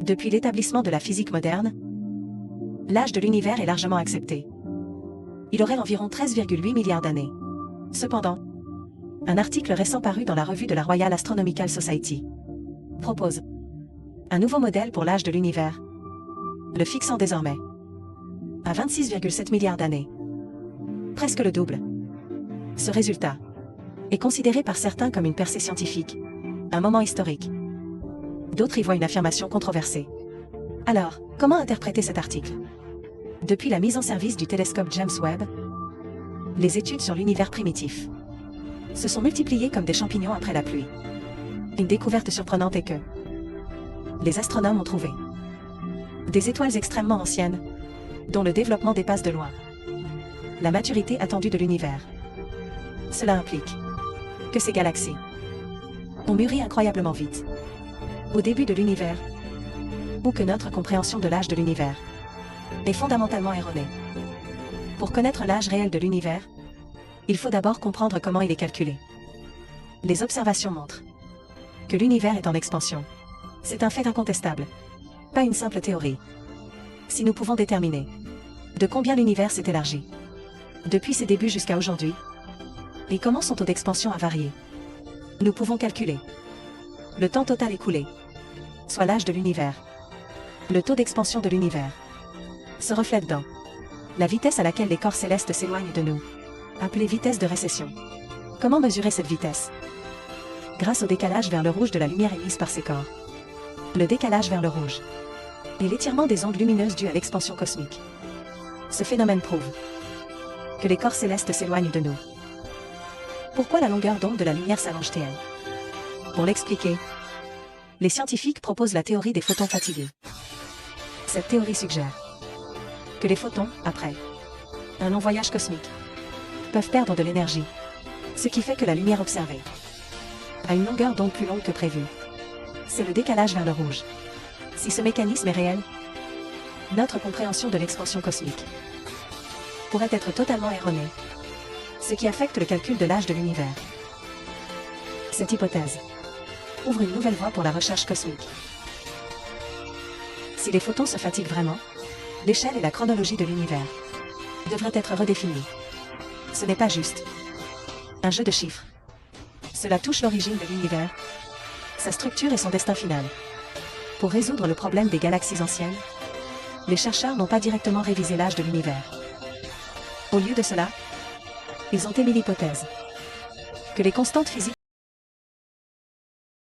Depuis l'établissement de la physique moderne, l'âge de l'univers est largement accepté. Il aurait environ 13,8 milliards d'années. Cependant, un article récent paru dans la revue de la Royal Astronomical Society propose un nouveau modèle pour l'âge de l'univers, le fixant désormais à 26,7 milliards d'années. Presque le double. Ce résultat est considéré par certains comme une percée scientifique, un moment historique. D'autres y voient une affirmation controversée. Alors, comment interpréter cet article? Depuis la mise en service du télescope James Webb, les études sur l'univers primitif se sont multipliées comme des champignons après la pluie. Une découverte surprenante est que les astronomes ont trouvé des étoiles extrêmement anciennes, dont le développement dépasse de loin la maturité attendue de l'univers. Cela implique que ces galaxies ont mûri incroyablement vite au début de l'univers, ou que notre compréhension de l'âge de l'univers est fondamentalement erronée. Pour connaître l'âge réel de l'univers, il faut d'abord comprendre comment il est calculé. Les observations montrent que l'univers est en expansion. C'est un fait incontestable, pas une simple théorie. Si nous pouvons déterminer de combien l'univers s'est élargi depuis ses débuts jusqu'à aujourd'hui, et comment son taux d'expansion a varié, nous pouvons calculer le temps total écoulé, soit l'âge de l'univers. Le taux d'expansion de l'univers se reflète dans la vitesse à laquelle les corps célestes s'éloignent de nous, appelée vitesse de récession. Comment mesurer cette vitesse? Grâce au décalage vers le rouge de la lumière émise par ces corps. Le décalage vers le rouge et l'étirement des ondes lumineuses dues à l'expansion cosmique. Ce phénomène prouve que les corps célestes s'éloignent de nous. Pourquoi la longueur d'onde de la lumière s'allonge-t-elle? Pour l'expliquer, les scientifiques proposent la théorie des photons fatigués. Cette théorie suggère que les photons, après un long voyage cosmique, peuvent perdre de l'énergie, ce qui fait que la lumière observée a une longueur d'onde plus longue que prévu. C'est le décalage vers le rouge. Si ce mécanisme est réel, notre compréhension de l'expansion cosmique pourrait être totalement erronée, ce qui affecte le calcul de l'âge de l'univers. Cette hypothèse ouvre une nouvelle voie pour la recherche cosmique. Si les photons se fatiguent vraiment, l'échelle et la chronologie de l'univers devraient être redéfinies. Ce n'est pas juste un jeu de chiffres. Cela touche l'origine de l'univers, sa structure et son destin final. Pour résoudre le problème des galaxies anciennes, les chercheurs n'ont pas directement révisé l'âge de l'univers. Au lieu de cela, ils ont émis l'hypothèse que les constantes physiques